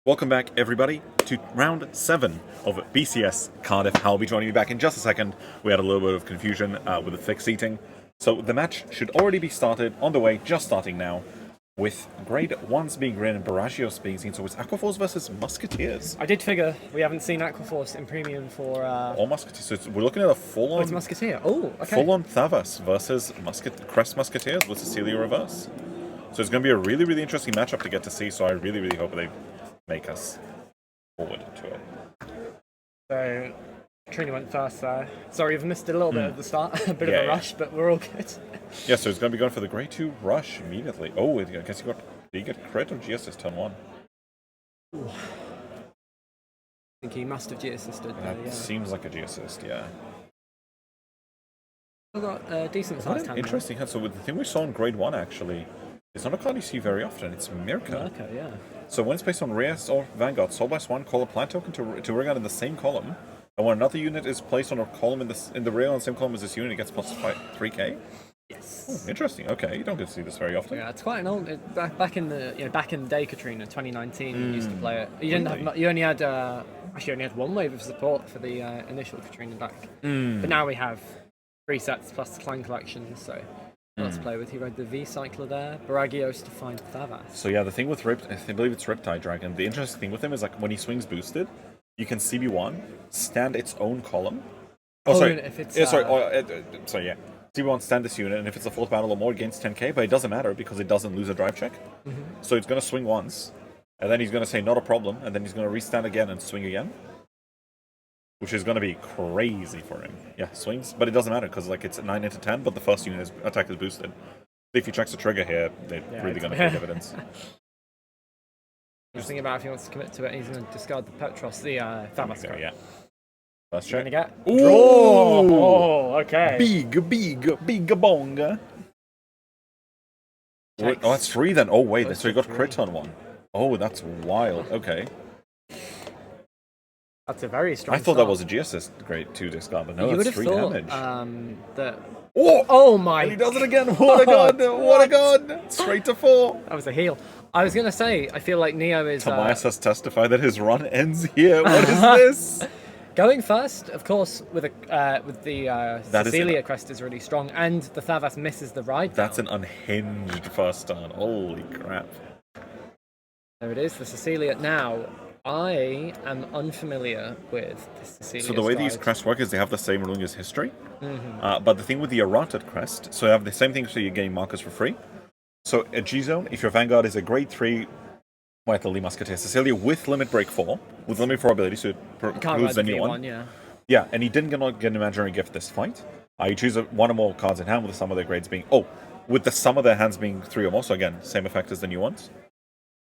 Welcome back, everybody, to round 7 of BCS Cardiff. Hal will be joining me back in just a second. We had a little bit of confusion with the fixed seating. So the match should already be started, on the way, just starting now, with grade 1s being green and Baragios being seen. So it's Aqua Force versus Musketeers. I did figure we haven't seen Aqua Force in premium for... All Musketeers. So we're looking at a full-on... it's Musketeer. Oh, okay. Full-on Thavas versus crest Musketeers with Cecilia Reverse. So it's going to be a really, really interesting matchup to get to see. So I really, really hope they make us forward to it. So, Trini went first there. Sorry, we've missed a little bit at the start. A bit of a rush, but we're all good. Yeah, so it's going to be going for the grade 2 rush immediately. Oh, I guess did he get crit or GSS turn 1? Ooh. I think he must have G-assisted. That seems like a G-assist, yeah. We've got a decent sized hand. Interesting hand. So the thing we saw in grade 1 actually, it's not a card you see very often. It's Mirka. Mirka, yeah. So when it's based on Reyes or Vanguard, Soul by Swan, call a plant token to ring out in the same column, and when another unit is placed on a column in the rail on the same column as this unit, it gets plus 3k. Yes. Oh, interesting. Okay, you don't get to see this very often. Yeah, it's quite an old. Back in the day, Katrina, 2019, you used to play it. You didn't have. You only had. Actually, only had one wave of support for the initial Katrina deck. But now we have 3 sets plus the clan collection, so. Let's play with. He read the V cycler there. Baragios to find Thavas. So yeah, the thing with I believe it's Riptide Dragon. The interesting thing with him is like when he swings boosted, you can CB1 stand its own column. Oh, sorry. If it's, sorry, yeah. CB1 stand this unit, and if it's a 4th battle or more, it gains 10k, but it doesn't matter because it doesn't lose a drive check. So it's going to swing once, and then he's going to say not a problem, and then he's going to restand again and swing again. Which is going to be crazy for him. Yeah, swings, but it doesn't matter because like it's 9 into 10, but the first unit attack is boosted. If he checks the trigger here, they're really going to pay dividends. Just thinking about if he wants to commit to it, he's going to discard the Petros, the Thavas card. Yeah. First check. You're going to get... Ooh! Oh, okay. Big bong. Wait, oh, that's 3 then. Oh, wait, so he got crit on 1. Oh, that's wild. Okay. That's a very strong I thought start. That was a G-assist grade 2 discard, but no, you that's 3 damage. That... Oh my... And he does it again! What a god! What a god! Straight to 4! That was a heal. I was going to say, I feel like Neo is... Tobias has testified that his run ends here. What is this? Going first, of course, with the Cecilia crest is really strong, and the Thavas misses the ride. That's an unhinged first turn. Holy crap. There it is, the Cecilia. Now, I am unfamiliar with the Cecilia. So the way these crests work is they have the same ruling as history, but the thing with the errated crest, so you have the same thing, so you're getting markers for free. So a G-zone, if your Vanguard is a grade 3 White Lily Musketeer Cecilia with Limit Break 4, with Limit 4 ability, so it includes the new one. Yeah, and he didn't get an Imaginary Gift this fight. You choose one or more cards in hand with some of their grades being... Oh, with the sum of their hands being 3 or more, so again, same effect as the new ones.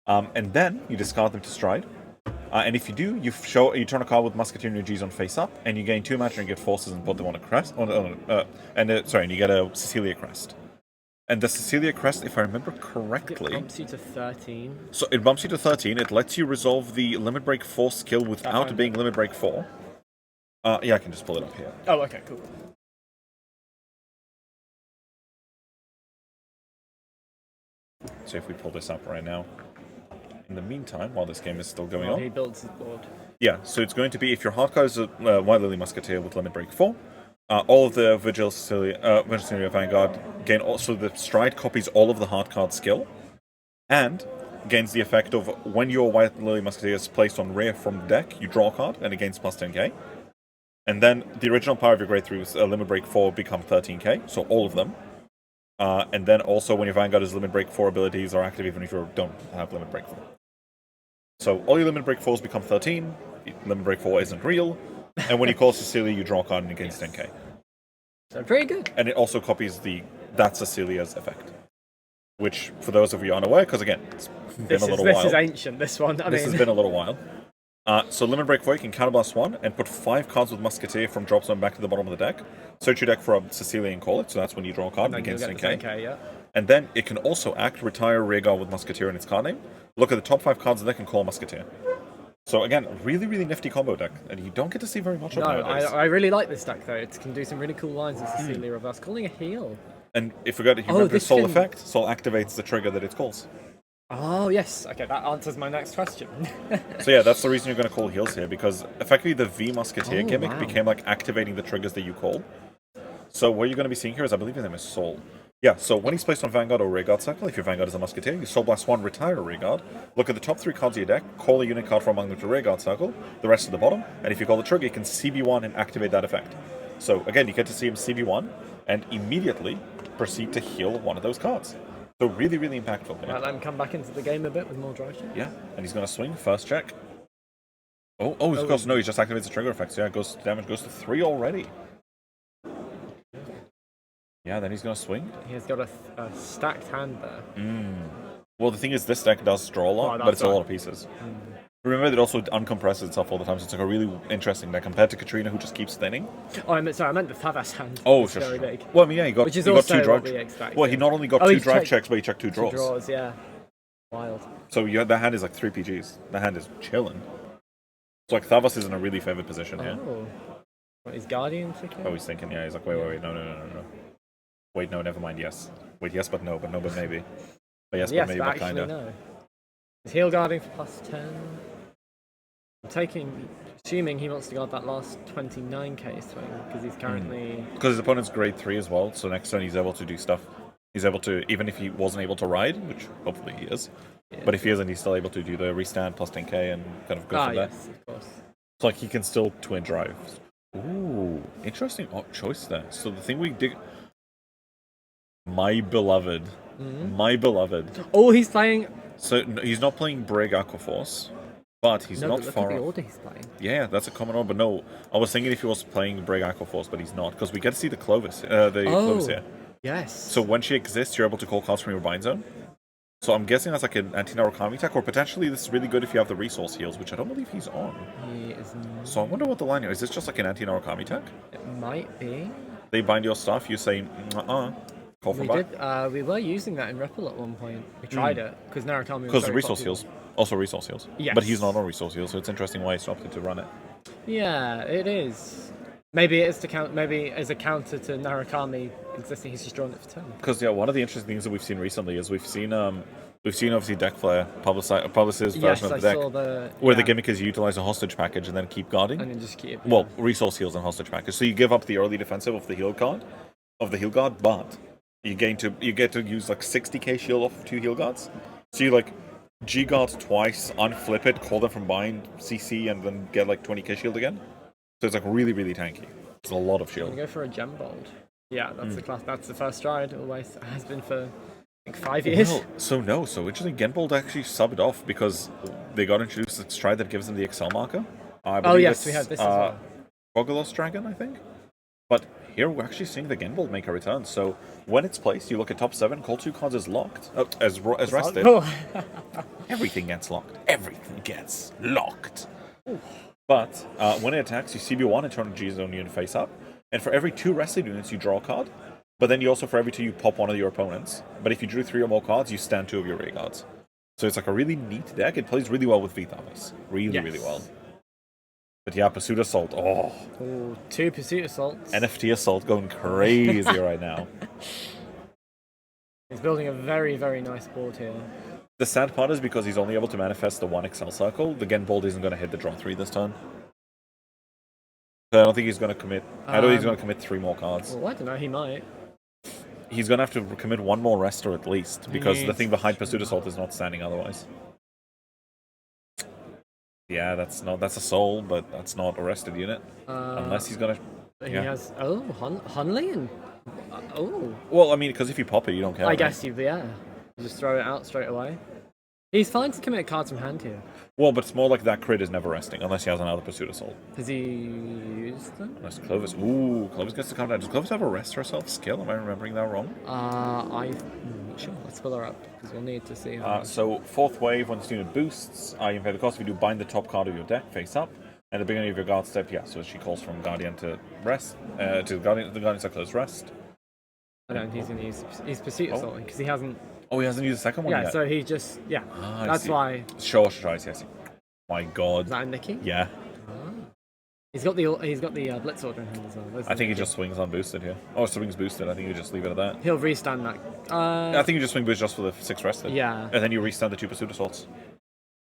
And then you discard them to Stride. And if you do, you turn a card with Musketeer in your G-zone face up, and you gain 2 Imaginary Gift Forces and put them on a crest. And you get a Cecilia crest. And the Cecilia crest, if I remember correctly... It bumps you to 13. So it bumps you to 13. It lets you resolve the Limit Break 4 skill without being Limit Break 4. Yeah, I can just pull it up here. Oh, okay, cool. So if we pull this up right now. In the meantime, while this game is still going on... He builds his board. Yeah, so it's going to be, if your hard card is a White Lily Musketeer with Limit Break 4, all of the Vigil Cecilia Vanguard gain also the Stride copies all of the hard card skill, and gains the effect of when your White Lily Musketeer is placed on rear from the deck, you draw a card, and it gains plus 10k. And then the original power of your grade 3 was Limit Break 4 become 13k, so all of them. And then also when your Vanguard is Limit Break 4 abilities are active even if you don't have Limit Break 4. So all your Limit Break 4s become 13, Limit Break 4 isn't real, and when you call Cecilia, you draw a card and it gains 10k. So pretty good. And it also copies that Cecilia's effect. Which, for those of you unaware, because again, it's been a little while. This is ancient, this one. This has been a little while. So Limit Break 4, you can counterblast 1 and put 5 cards with Musketeer from drop zone back to the bottom of the deck. Search your deck for a Cecilia and call it, so that's when you draw a card and it gains 10k. Yeah. And then it can also retire Rearguard with Musketeer in its card name, look at the top 5 cards of the deck and call Musketeer. So again, really, really nifty combo deck, and you don't get to see very much of it nowadays. I really like this deck though. It can do some really cool lines with Cecilia Reverse, calling a heal. And if you remember Soul effect, Soul activates the trigger that it calls. Oh yes, okay, that answers my next question. So yeah, that's the reason you're going to call heals here, because effectively the V Musketeer gimmick wow. became like activating the triggers that you call. So what you're going to be seeing here is, I believe his name is Soul. Yeah, so when he's placed on Vanguard or Rearguard Circle, if your Vanguard is a Musketeer, you Soul Blast 1, retire a Rearguard, look at the top 3 cards of your deck, call a unit card from among them to Rearguard Circle, the rest at the bottom, and if you call the trigger, you can CB1 and activate that effect. So again, you get to see him CB1 and immediately proceed to heal one of those cards. So really, really impactful here. Let him come back into the game a bit with more drive check. Yeah, and he's going to swing, first check. Of course, no, he just activates the trigger effect, so yeah, damage goes to 3 already. Yeah, then he's going to swing. He's got a stacked hand there. Well, the thing is, this deck does draw a lot, but it's a lot of pieces. Remember that it also uncompresses itself all the time, so it's like a really interesting deck compared to Katrina, who just keeps thinning. Oh, I meant the Thavas hand. Oh, It's sure. very big. Well, I mean, yeah, he got 2 also drive. what we expect, Well, he yeah. not only got Oh, 2 he's drive checked checks, but he checked 2 draws. 2 draws, yeah. Wild. So that hand is like 3 PGs. The hand is chilling. So like Thavas is in a really favored position here. Oh. What, is Guardian thinking? Oh, he's thinking, yeah, he's like, wait, no. Wait, no, never mind, yes. Wait, yes, but no, but maybe. But yes, but maybe, but actually kinda. no. Is heal guarding for +10? I'm assuming he wants to guard that last 29k swing, because he's currently... Because his opponent's grade 3 as well, so next turn he's able to do stuff. He's able to, even if he wasn't able to ride, which hopefully he is, but if he isn't, he's still able to do the restand +10k and kind of go from there. yes, of course. So like he can still twin drive. Ooh, interesting choice there. So the thing we did... My beloved. Oh, he's playing... So he's not playing Brig Aqua Force, but he's not look far at the off. order he's playing. Yeah, that's a common order, but no. I was thinking if he was playing Brig Aqua Force, but he's not, because we get to see the Clovis, Clovis here. Yes. So when she exists, you're able to call cards from your bind zone. So I'm guessing that's like an anti-Narukami tech, or potentially this is really good if you have the resource heals, which I don't believe he's on. He is not... So I wonder what the line is. Is this just like an anti-Narukami tech? It might be. They bind your stuff, you say, call for back. We were using that in Ripple at one point. We tried it, because Narukami was Because the very resource popular. heals. Also resource heals. Yes. But he's not on resource heals, so it's interesting why he's opted to run it. Yeah, it is. Maybe it is to count. Maybe as a counter to Narukami existing, he's just drawn it for turn. Because yeah, one of the interesting things that we've seen recently is we've seen obviously Deck Flare publish his version of the deck, where the gimmick is you utilize a hostage package and then keep guarding. And then just keep... Well, resource heals and hostage package. So you give up the early defensive of the heal guard, but you get to use like 60k shield off of 2 heal guards. So you like G guard twice, unflip it, call them from bind, CC, and then get like 20k shield again. So it's like really, really tanky. It's a lot of shield. I'm gonna go for a gem bolt. Yeah, that's the class. That's the first stride. Always has been for I think 5 years. Well, so interesting. Genbold actually subbed off because they got introduced a stride that gives them the Excel marker. I believe yes, it's, we had this as well. Bogolos Dragon, I think. But here we're actually seeing the Genbold make a return. So when it's placed, you look at top 7, call 2 cards as locked, as rested. Oh. Everything gets locked. Everything gets locked. But when it attacks, you CB1 and turn a G-Zone unit face up. And for every 2 rested units, you draw a card. But then you also, for every 2, you pop one of your opponents. But if you drew 3 or more cards, you stand 2 of your rear guards. So it's like a really neat deck. It plays really well with V-Thavas. Really well. But yeah, Pursuit Assault. Oh, 2 Pursuit Assaults. NFT Assault going crazy right now. He's building a very, very nice board here. The sad part is because he's only able to manifest the 1 Excel circle, the Genbold isn't going to hit the draw 3 this turn. So I don't think he's going to commit. I don't think he's going to commit 3 more cards. Well, I don't know, he might. He's going to have to commit 1 more rester at least, because the thing behind Pursuit Assault is not standing otherwise. Yeah, that's a soul, but that's not a rested unit. Unless he's going to... He has... Oh, Hunley and... Well, I mean, because if you pop it, you don't care. I guess you just throw it out straight away. He's fine to commit cards from hand here. Well, but it's more like that crit is never resting, unless he has another Pursuit Assault. Has he used them? Unless Clovis... Ooh, Clovis gets to come down. Does Clovis have a rest herself skill? Am I remembering that wrong? I'm not sure. Let's pull her up, because we'll need to see her. So, 4th wave, when the unit boosts, you pay the cost if you do bind the top card of your deck face up. At the beginning of your guard step, so she calls from Guardian to rest, to the Guardian Circle's rest. I don't think he's going to use his Pursuit Assault, because he hasn't... Oh, he hasn't used the second one yet? Yeah, so he just... Yeah, that's why... Sure, yes. My god. Is that a Nikki? Yeah. He's got the Blitz order in him as well. I think he just swings unboosted here. Oh, swings boosted. I think you just leave it at that. He'll restand that. I think you just swing boost just for the 6 rested. Yeah. And then you restand the 2 pursuit assaults.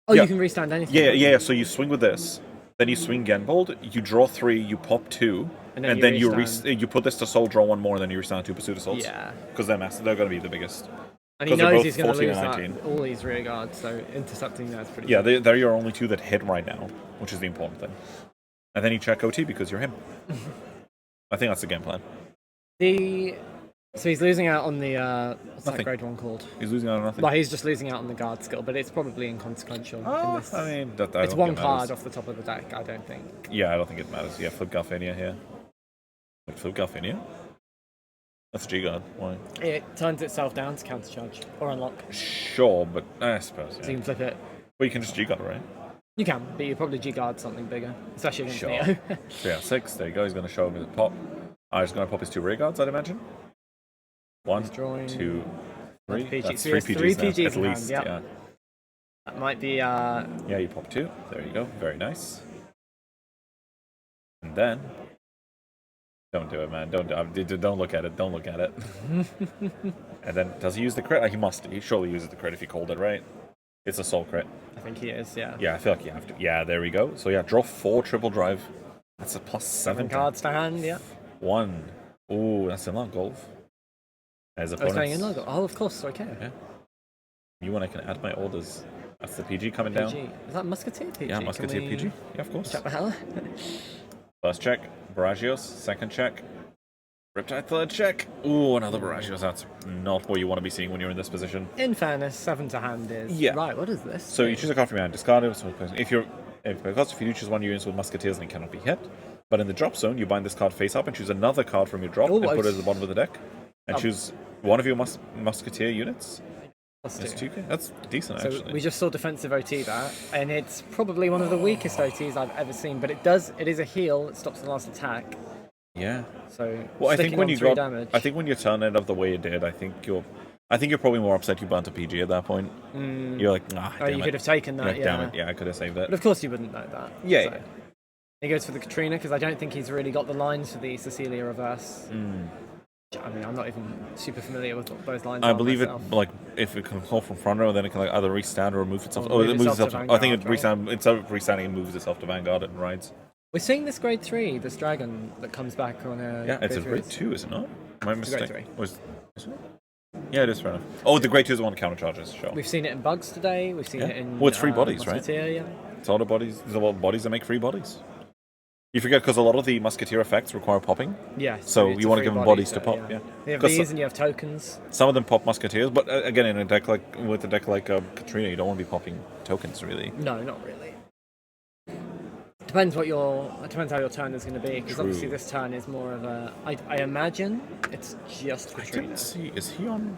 Oh, Yeah. you can restand anything. Yeah. So you swing with this, then you swing Genbold, you draw 3, you pop 2, And and then then you you put this to soul, draw 1 more, and then you restand 2 pursuit assaults. Yeah. Because they're massive. They're going to be the biggest. And he 'Cause they're knows both he's going to 14 lose and that, 19. all these rear guards, so intercepting that's pretty Yeah, good. they're your only 2 that hit right now, which is the important thing. And then you check OT because you're him. I think that's the game plan. So he's losing out on the what's that Nothing. grade 1 called? He's losing out on nothing. Well, he's just losing out on the guard skill, but it's probably inconsequential. in this. I mean, I it's don't one think it card matters. off the top of the deck, I don't think. Yeah, I don't think it matters. Yeah, flip Garfinia here. Flip Garfinia? That's G-Guard. Why? It turns itself down to countercharge or unlock. Sure, but I suppose, So yeah. you can flip it. Well, you can just G-Guard, right? You can, but you probably G-guard something bigger, especially against Sure. Neo. So yeah, 6. There you go. He's going to show him his pop. He's going to pop his 2 rear guards, I'd imagine. 1, He's drawing 2, 3. PG. That's So 3 he has PGs, 3 now, PGs at in hand, least. yep. Yeah. That might be Yeah, you pop 2. There you go. Very nice. And then... Don't do it, man. Don't look at it. Don't look at it. And then, does he use the crit? He must. He surely uses the crit if he called it, right? It's a soul crit. I think he is, yeah. Yeah, I feel like you have to. Yeah, there we go. So yeah, draw 4 triple drive. That's a +7. 7 cards to hand, yeah. 1. Ooh, that's a lot golf. As I was playing in opponents. logo. Oh, of course, okay. Yeah. You want I can add my orders. That's the PG coming down. PG. Is that Musketeer PG? Yeah, Can Musketeer we PG. Yeah, of course. Check the hell? First check, Baragios. Second check, Riptide. Third check. Ooh, another Baragios. That's not what you want to be seeing when you're in this position. In fairness, 7 to hand is... Yeah. Right, what is this? So you choose a card from your hand, discard it. So if you do choose one units with Musketeers, then it cannot be hit. But in the drop zone, you bind this card face up and choose another card from your drop and put it at the bottom of the deck. And choose one of your Musketeer units. That's 2K. That's decent, So actually. we just saw defensive OT there, and it's probably one of the weakest OTs I've ever seen. But it is a heal. It stops the last attack. Yeah. So Well, I think when you got, damage. I think when you turn it up the way it did, I think you're probably more upset you burnt a PG at that point. You're like, nah. Oh, you could have taken that. You're like, damn it. Yeah, I could have saved But it. of course you wouldn't know that. Yeah, So. yeah. He goes for the Katrina because I don't think he's really got the lines for the Cecilia Reverse. I mean, I'm not even super familiar with what those lines I are believe myself. it like if it can call from front row, then it can like either restand or move itself. Or Oh, move it moves itself to itself. I think it Vanguard, right? restand instead of restanding, it moves itself to Vanguard and rides. We're seeing this grade 3, this dragon that comes back on a. Yeah, it's a grade grade 2, is it not? Am I It's a grade mistaken? Is it? Yeah, it is fair enough. Oh, the grade 2 is the one that countercharges. Sure. We've seen it in bugs today. We've seen Yeah. it in. Well, it's free bodies, right? Musketeer, yeah. It's all the bodies. There's a lot of bodies that make free bodies. You forget because a lot of the Musketeer effects require popping. Yeah. So it's you a want to free give them body bodies to set, pop. yeah. Yeah. You have 'Cause these and you have tokens. some of them pop Musketeers, but again, in a deck like with a deck like Katrina, you don't want to be popping tokens really. No, not really. Depends how your turn is going to be, because True. obviously this turn is more of a. I imagine it's just I Katrina. didn't see. Is he on?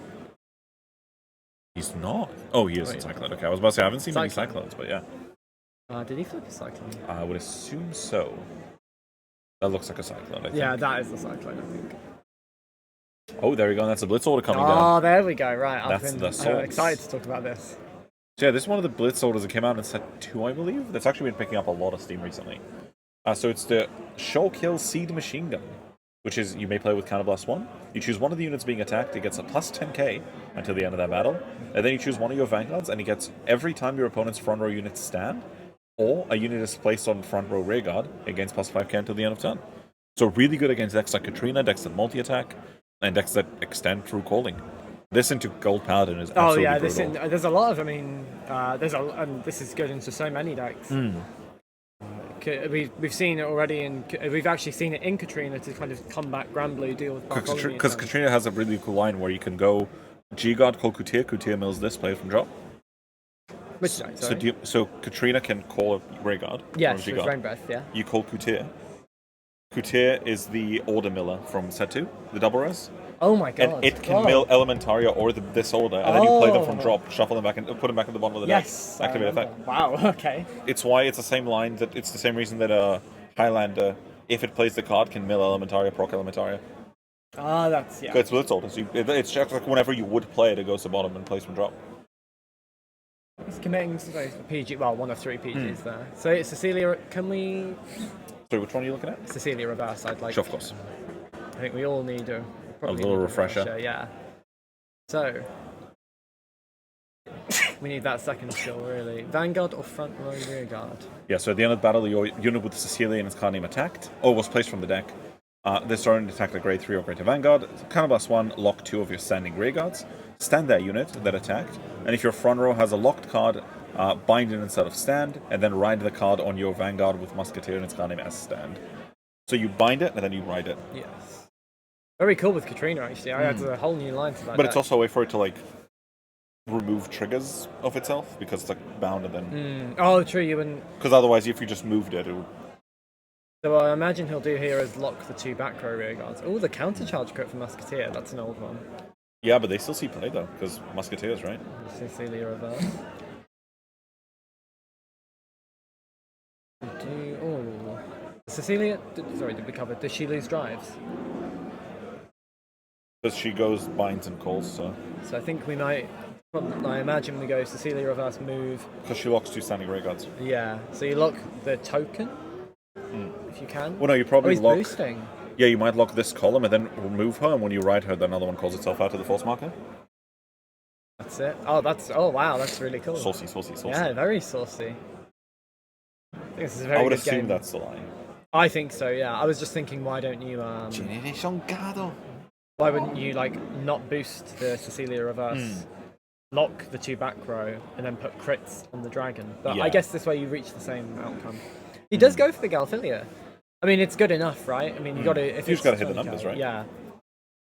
He's not. Oh, he is Wait. in Cyclone. Okay, I was about to say I haven't seen many Cyclone. Cyclones, but yeah, Did he flip a cyclone? I would assume so. That looks like a Cyclone. I think. Yeah, that is the cyclone, I think. Oh, there we go. That's a Blitz order coming Oh, down. there we go. Right, That's the I'm swords. excited to talk about this. So yeah, this is one of the Blitz orders that came out in set 2, I believe. That's actually been picking up a lot of steam recently. So it's the Show Kill Seed Machine Gun, which is you may play with Counterblast 1. You choose one of the units being attacked, it gets a plus 10k until the end of that battle. And then you choose one of your Vanguards, and it gets every time your opponent's front row units stand, or a unit is placed on front row rear guard, it gains plus 5k until the end of turn. So really good against decks like Katrina, decks that multi-attack, and decks that extend through calling. This into Gold Paladin is Oh absolutely yeah, brutal. there's a lot of. I mean, and this is good into so many decks. We've seen it already, we've actually seen it in Katrina to kind of combat Grand Blue, deal with Bartholomew. Because Katrina has a really cool line where you can go G-Guard, call Kutir, Kutir mills this, play it from drop. Which sorry? So Katrina can call a Ray Guard. Yeah, or a with G-Guard. Rain Breath, yeah. You call Kutir. Kutir is the Order Miller from set 2, the double res. Oh my god. And it can mill Elementaria or this order, and then you play them from drop, shuffle them back, and put them back at the bottom of the Yes. deck. Activate effect. Wow, okay. It's why it's the same line, that it's the same reason that Highlander, if it plays the card, can mill Elementaria, proc Elementaria. Ah, that's, yeah. It's Blitz order, so it's just like whenever you would play it, it goes to bottom and plays from drop. He's committing to the PG, well, one of 3 PGs there. So Cecilia, can we... So which one are you looking at? Cecilia Reverse. I'd like. Sure, of course. I think we all need probably little need refresher. Yeah. So we need that second skill really. Vanguard or front row rear guard? Yeah, so at the end of the battle, your unit with Cecilia and its card name attacked, or was placed from the deck. They're starting to attack at grade 3 or greater Vanguard. Kind of +1, lock 2 of your standing rear guards. Stand that unit that attacked, and if your front row has a locked card, bind it instead of stand, and then ride the card on your Vanguard with Musketeer and its card name as stand. So you bind it, and then you ride it. Yes. Very cool with Katrina, actually. I added a whole new line to that. But it's also a way for it to, like, remove triggers of itself, because it's, like, bound and then... Oh, true, you wouldn't... Because otherwise, if you just moved it, it would... So what I imagine he'll do here is lock the 2 back row rear guards. Oh, the countercharge crit for Musketeer. That's an old one. Yeah, but they still see play, though, because Musketeers, right? Cecilia Reverse. Oh, Cecilia. Did we cover? Does she lose drives? Because she goes, binds, and calls, so... So I think we might. I imagine we go Cecilia Reverse move. Because she locks 2 standing rear guards. Yeah. So you lock the token if you can. Well, no, you probably he's lock... boosting. Yeah, you might lock this column and then remove her, and when you ride her, the another one calls itself out to the force marker. That's it. Oh wow, that's really cool. Saucy, saucy, saucy. Yeah, very saucy. I think this is a very I would good assume game. that's the line. I think so. Yeah. I was just thinking, why don't you? Why wouldn't you like not boost the Cecilia Reverse, lock the 2 back row, and then put crits on the dragon? But Yeah. I guess this way you reach the same outcome. He does go for the Galphilia. I mean, it's good enough, right? I mean, you got to. If You just got gotta hit the numbers, right? Yeah.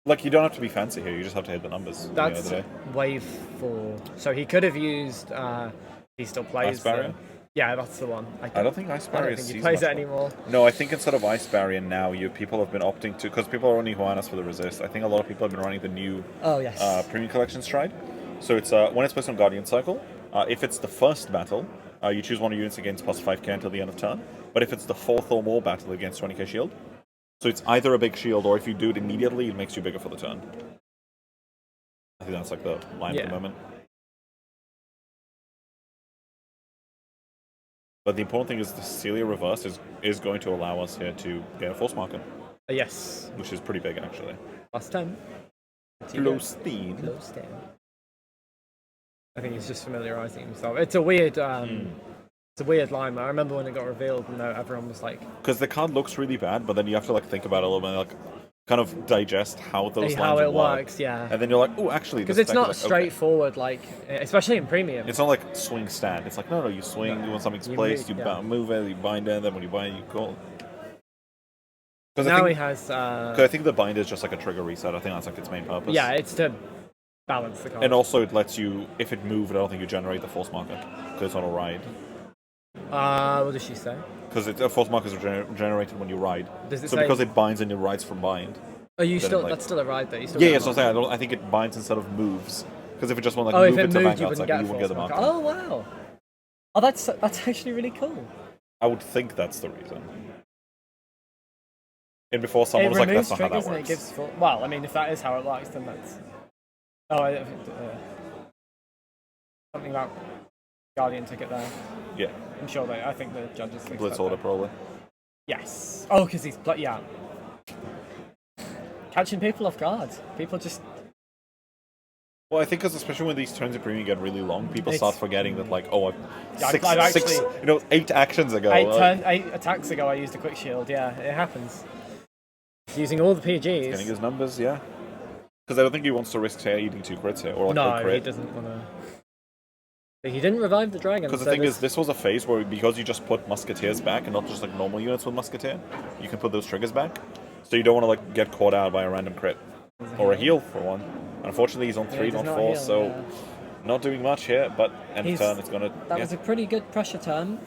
Like, you don't have to be fancy here, you just have to hit the numbers. at the end of That's the day. wave 4. So he could have used. He still plays. Ice Barrier? Yeah, that's the one. I don't think Ice I Barrier don't think he sees plays much it more. anymore. No, I think instead of Ice Barrier now, people have been opting to... Because people are only Juanas for the resist. I think a lot of people have been running the new Oh yes. Premium Collection Stride. So it's when it's placed on Guardian Cycle, if it's the first battle, you choose one of your units against +5k until the end of turn. But if it's the 4th or more battle against 20k shield, so it's either a big shield, or if you do it immediately, it makes you bigger for the turn. I think that's like the line at the moment. But the important thing is the Cecilia Reverse is going to allow us here to get a force marker, Yes. which is pretty big actually. Last time. Close speed. Close down. I think he's just familiarizing himself. It's a weird. It's a weird line. I remember when it got revealed, and everyone was like, Because the card looks really bad, but then you have to like think about it a little bit, like kind of digest how those how lines it work. works, yeah. And then you're like, oh, actually, Because this it's deck is not like, okay. straightforward, like especially in premium. It's not like swing stand. It's like no, you swing. You want something's You placed. move, You yeah. move it. You bind it. And then when you bind it, you call. Because Now I he think, has. 'cause I think the bind is just like a trigger reset. I think that's like its main purpose. Yeah, it's to balance the card. And also, it lets you, if it moved, I don't think you generate the force marker because it's on a ride. What does she say? Because force markers are generated when you ride. Does it So say? because it binds and it rides from bind. Are you then still? like- That's still a ride though. You still Yeah, get yeah. a So I'm mark. saying I think it binds instead of moves. Because if it just went like Oh, if move it it to moved, you Vanguard, wouldn't like, get you a wouldn't get the force marker. marker. Oh wow. Oh, that's actually really cool. I would think that's the reason. And before someone It was like, removes that's not how triggers that and works. it gives full. Well, I mean, if that is how it works, then that's. Oh, something about Guardian ticket there. Yeah. I'm sure they. I think the judges fixed Blitz that order there. probably. Yes. Oh, because he's yeah. Catching people off guard. People just. Well, I think because especially when these turns of premium get really long, people It's- start forgetting that like, oh, Yeah, I've actually- 8 actions ago. 8 attacks ago, I used a quick shield. Yeah, it happens. He's using all the PGs. Getting his numbers, yeah. Because I don't think he wants to risk eating 2 crits here, or like a No, he crit. doesn't want to. He didn't revive the dragon. Because so the thing there's- is, this was a phase where because you just put Musketeers back and not just like normal units with Musketeer, you can put those triggers back. So you don't want to like get caught out by a random crit or a heal for one. Unfortunately, he's on 3, he does not not 4, heal, so yeah. not doing much here. But end of He's- turn, it's gonna. That yeah, was a pretty good pressure turn,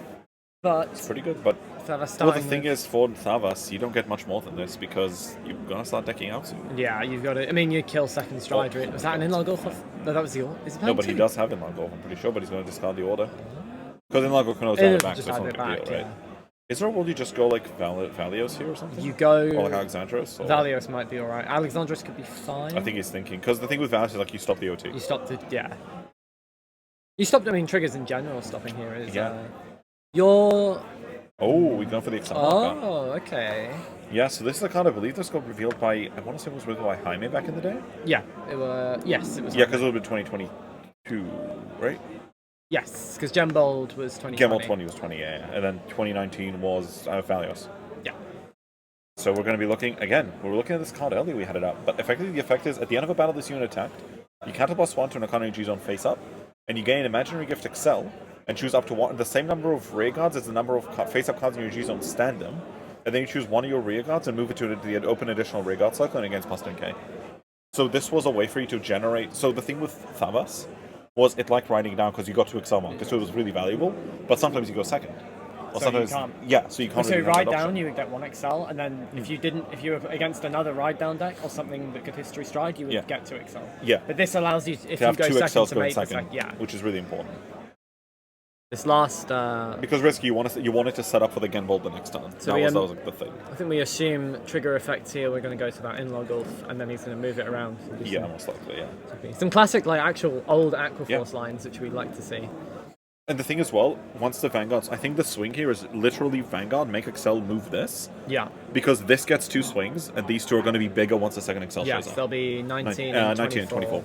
but it's pretty good. But Thavas well, the starting thing with- is, for Thavas, you don't get much more than this because you're gonna start decking out soon. Yeah, you've got to. I mean, you kill second stride. Oh. Was that an in-log off? No, that was the. Is it No, but he two? does have Inland Golf, I'm pretty sure, but he's going to discard the order. Because Inland Golf can always add It'll it back, just so it's add not a it big back, deal, yeah. right? Is there a world you just go like Valios here or something? You go. Or like Alexandros? Or... Valios might be alright. Alexandros could be fine. I think he's thinking. Because the thing with Valios is like you stop the OT. You stopped it. Yeah. You stopped. I mean, triggers in general stopping here is. Yeah. Your. Oh, we're going for the Excel marker. Oh, okay. Yeah, so this is a card I believe this got revealed by, I want to say it was revealed by Jaime back in the day? Yeah, yes, it was. Yeah, because it would have been 2022, right? Yes, because Gembold was 2020. Gembold 20 was 20, yeah. And then 2019 was Valios. Yeah. So we're going to be looking, again, we were looking at this card earlier, we had it up, but effectively the effect is, at the end of a battle this unit attacked, you counter +1 to an economy G-Zone face up, and you gain Imaginary Gift Excel, and choose up to the same number of rear guards as the number of face-up cards in your G-Zone stand them, and then you choose one of your rear guards and move it to the open additional rear guard cycle and against +10k. So this was a way for you to generate, so the thing with Thavas was it liked writing down because you got to Excel mark, so it was really valuable, but sometimes you go second. Or So sometimes, you can't. Yeah, so you can't So really ride have that down, option. you would get one Excel, and then if you were against another ride down deck or something that could history stride, you would get 2 Excel. Yeah. But this allows you, if To have you go 2 second, Excels to going make second, yeah. which is really important. This last. Because Risky, you wanted to set up for the Genbold the next turn. So that was like the thing. I think we assume trigger effects here. We're going to go to that in-log Gulf, and then he's going to move it around. Yeah, most likely, yeah. Some classic, like actual old Aqua Force lines, which we like to see. And the thing as well, once the Vanguards, I think the swing here is literally Vanguard, make Excel move this. Yeah. Because this gets 2 swings, and these 2 are going to be bigger once the second Excel shows Yes, up. they'll be 19 and 24.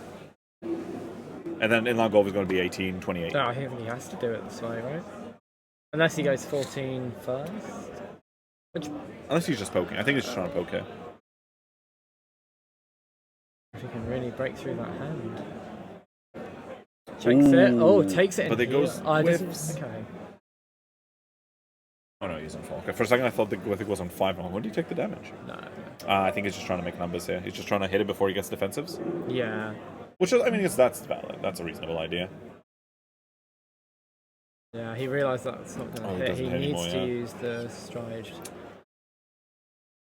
And then inline golf is going to be 18, 28. No, I think he has to do it this way, right? Unless he goes 14 first. Which, Unless he's just poking. I think he's just trying to poke here. if he can really break through that hand. Checks it. Oh, takes it. But it goes whiffs. Okay. Oh no, he's on 4. Okay, for a second I thought the Glyphic was on 5. When do you take the damage? No. I think he's just trying to make numbers here. He's just trying to hit it before he gets defensives. Yeah. Which is, I mean, that's valid. That's a reasonable idea. Yeah, he realised that's not going to hit. He needs to use the stride.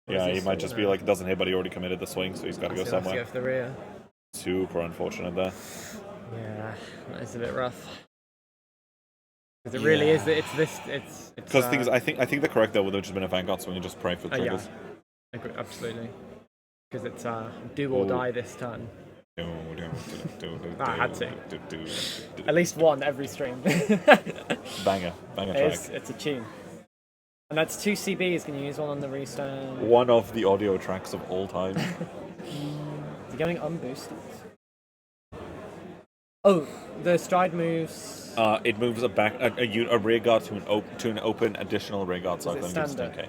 Yeah, he might just be like, it doesn't hit, but he already committed the swing, so he's got to go somewhere. Go for the rear. Super unfortunate there. Yeah, that is a bit rough. Because it really is. It's because the thing is, I think the correct there would have just been a Vanguard swing and just pray for triggers. Yeah, agree, absolutely. Because it's do or die this turn. I had to. At least one every stream. Banger track. It's a tune. And that's 2 CBs. Can you use one on the restart? One of the audio tracks of all time. Is he going unboosted? Oh, the stride moves. It moves a rear guard to an open additional rear guard cycle. Does it stand there?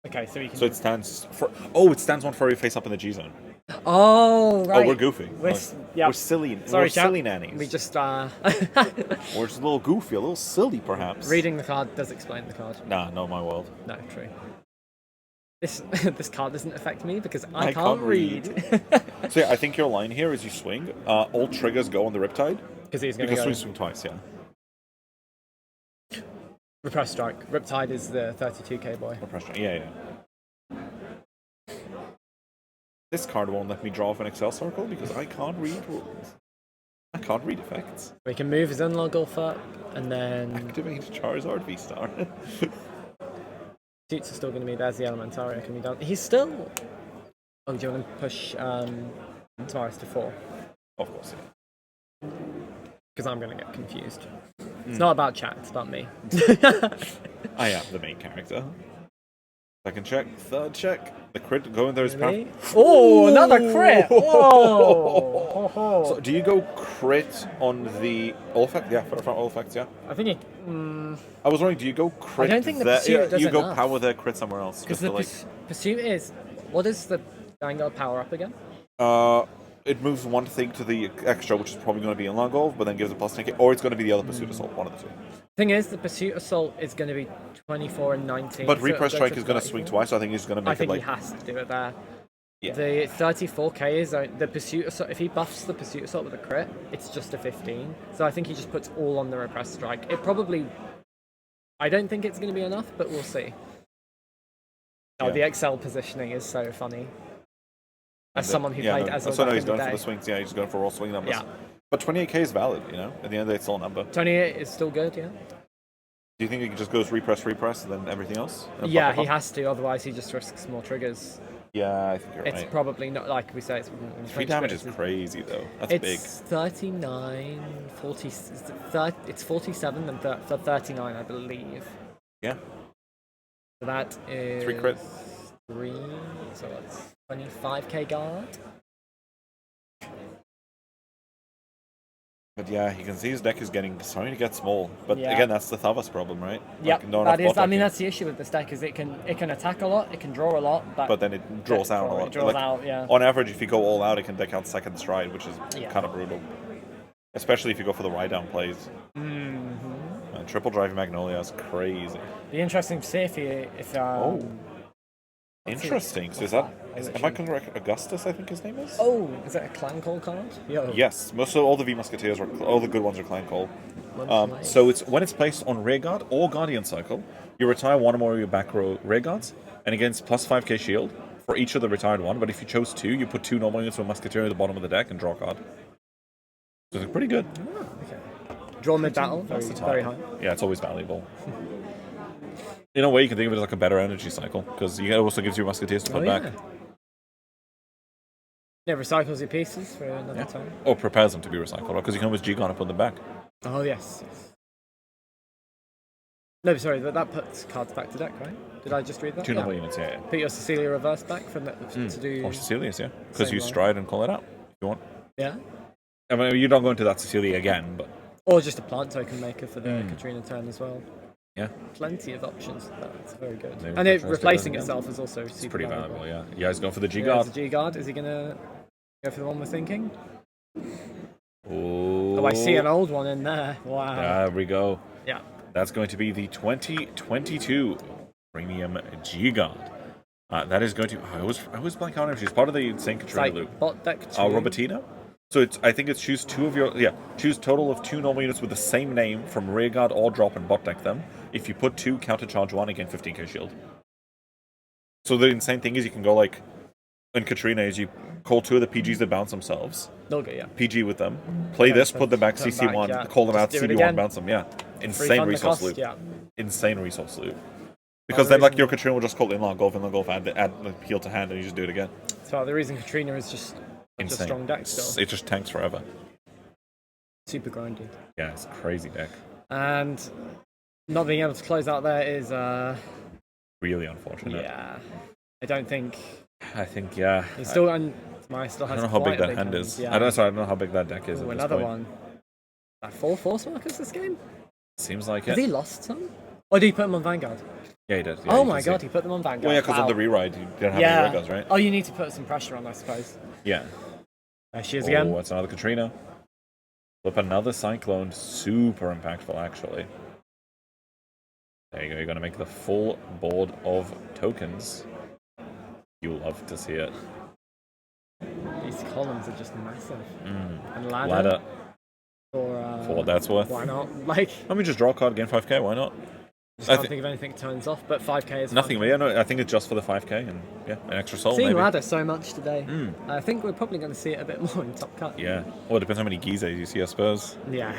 Okay, so you can. So it stands for. Oh, it stands one for every face up in the G zone. Oh right. Oh, we're goofy. We're silly. Sorry, we're silly nannies. We just We're just a little goofy, a little silly, perhaps. Reading the card does explain the card. Nah, not my world. No, true. This card doesn't affect me because I can't read. So yeah, I think your line here is you swing. All triggers go on the Riptide. Because swing twice, yeah. Repress strike. Riptide is the 32k boy. Repress strike, yeah. This card won't let me draw off an Excel circle because I can't read rules. I can't read effects. We can move his unlock Gulf up and then activate Charizard V-Star. Suits are still going to be. There's the Elementaria can be done. He's still. Oh, do you want to push Tavares to 4? Of course, yeah. Because I'm going to get confused. It's not about chat, it's about me. I am the main character. Second check, third check. The crit going there is really? Oh, another crit! Whoa! So, do you go crit on the all effect? Yeah, front all effects, yeah. I think I was wondering, do you go crit? I don't think the pursuit does you go enough. power there, crit somewhere else. Because the pursuit is. What is the Vanguard power up again? It moves one thing to the extra, which is probably going to be in long golf, but then gives a plus 10k, or it's going to be the other pursuit assault, one of the two. Thing is, the pursuit assault is going to be 24 and 19. But repress strike is going to swing twice, so I think he's going to make it like. I think he has to do it there. Yeah. The 34k is the pursuit assault. If he buffs the pursuit assault with a crit, it's just a 15. So I think he just puts all on the repress strike. It probably. I don't think it's going to be enough, but we'll see. Oh, the XL positioning is so funny. As someone who played as so no, he's going for the swings. Yeah, he's going for all swing numbers. Yeah. But 28k is valid, you know. At the end of the day, it's still a number. 28 is still good, yeah. Do you think he just goes repress, and then everything else? Yeah, he has to. Otherwise, he just risks more triggers. Yeah, I think you're right. It's probably not like we say. It's 3 damage is crazy though. That's big. It's 39, 40. It's 47 and 39, I believe. Yeah. So that is 3 crit. 3, so that's 25k guard. But yeah, you can see his deck is starting to get small. But Yeah. again, that's the Thavas problem, right? Yeah, Like, not enough that is. bot I mean, decking. that's the issue with this deck is it can attack a lot, it can draw a lot, But then it draws out a lot. It draws Like, out, yeah. on average, if you go all out, it can deck out second stride, which is Yeah. kind of brutal. Especially if you go for the ride down plays. Triple Driving Magnolia is crazy. Be interesting to see if Interesting. So is that? Am I correct? Augustus, I think his name is. Oh, is that a clan call card? Yo. Yes, most of all the V Musketeers, all the good ones are Clan Call. Well played. So it's when it's placed on Rearguard or Guardian Cycle, you retire one or more of your back row Rearguards, and against plus 5k shield for each of the retired one. But if you chose 2, you put 2 normal units of Musketeer at the bottom of the deck and draw a card. So it's pretty good. Oh, okay. Draw mid battle, very high. Yeah, it's always valuable. In a way, you can think of it as like a better energy cycle, because it also gives you Musketeers to put back. Yeah, recycles your pieces for another time. Or prepares them to be recycled, because you can always G-Gon and put them back. Oh, yes. No, sorry, but that puts cards back to deck, right? Did I just read that? 2 normal units, yeah. Put your Cecilia Reverse back from that to do... Or Cecilia's, yeah. Because Same you role. stride and call it out, if you want. Yeah? I mean, you're not going to that Cecilia again, but... Or just a plant token maker for the Katrina turn as well. Yeah. Plenty of options. That's very good. Maybe And we it can try replacing to do that itself is also super It's pretty valuable. valuable, yeah. Yeah, he's going for the Yeah, G-Guard. the G-Guard. Is he going to go for the one we're thinking? Oh, Oh, I see an old one in there. Wow. There we go. Yeah. That's going to be the 2022 Premium G-Guard. That is going to... I always blank out on her. She's part of the St. It's Katrina like loop. bot deck 2. Robertina. So I think it's choose 2 of your... Yeah, choose total of 2 normal units with the same name from Rearguard or drop and bot deck them. If you put 2, countercharge 1, again 15k shield. So the insane thing is you can go like... In Katrina is you call 2 of the PGs that bounce themselves. They'll go, yeah. PG with them. Play Yeah, this, so put them back, put them CC1, back, yeah. call them Just out, do it CD1, again. bounce them. Yeah. Insane Refund the resource cost, loop. yeah. Insane resource loop. Because then, like, your Katrina will just call inline golf, add like, heal to hand, and you just do it again. So the reason Katrina is just such a Insane. strong deck still. It just tanks forever. Super grindy. Yeah, it's a crazy deck. And not being able to close out there is, Really unfortunate. yeah. I don't think... I think, yeah. He's still... And Maya still I has don't know how quite big a that hand hand, is. Yeah. I don't know how big that deck is Ooh, at this another point. one. Like 4 force markers this game? Seems like Has it. he lost some? Or did he put them on Vanguard? Yeah, he did. Yeah, Oh you my can see. god, he put them on Vanguard. Well, yeah, because Wow. of the rewrite, you didn't have Yeah. any red guns, right? Oh, you need to put some pressure on, I suppose. Yeah. There she is Oh, again. that's another Katrina. Flip another Cyclone. Super impactful, actually. There you go. You're going to make the full board of tokens. You'll love to see it. These columns are just massive. And Ladder. For For what that's worth. why not? Like, Let me just draw a card, gain 5k, why not? just I can't thi- think of anything that turns off, but 5k is Nothing, fine. but yeah, no, I think it's just for the 5k and yeah, an extra soul Seeing maybe. ladder so much today. I think we're probably going to see it a bit more in Top Cut. Yeah. Well, it depends how many Gizes you see, I suppose. Yeah.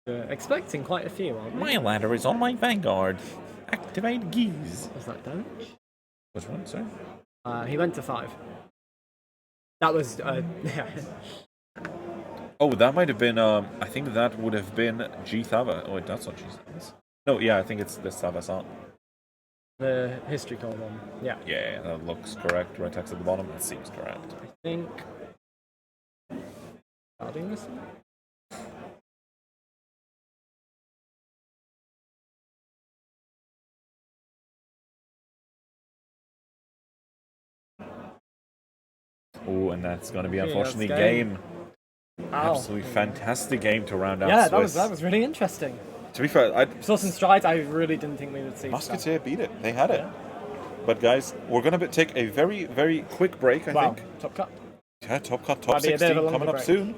We're expecting quite a few, aren't we? My ladder is on my Vanguard. Activate Giz. Was that damage? Which one, sorry? He went to 5. That was, yeah. Oh, that might have been, I think that would have been G Thavas. Oh, wait, that's not G Thavas. No, yeah, I think it's this Thavas art. The history card one. Yeah. Yeah, that looks correct. Right text at the bottom. That seems correct. I think. Starting this one? Oh, and that's going to be Yeah, unfortunately that's game. Ow. Absolutely fantastic game to round out Yeah, Swiss. that was really interesting. To be fair, Saw some strides I really didn't think we would see. Musketeer beat it. They had it. But guys, we're going to take a very, very quick break, I Wow, think. Top Cut. Yeah, Top Cut, Top Might be a bit 16 of a coming longer up break. soon.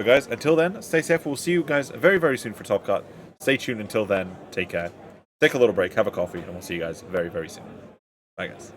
So guys, until then, stay safe. We'll see you guys very, very soon for Top Cut. Stay tuned until then. Take care. Take a little break, have a coffee, and we'll see you guys very, very soon. Bye, guys.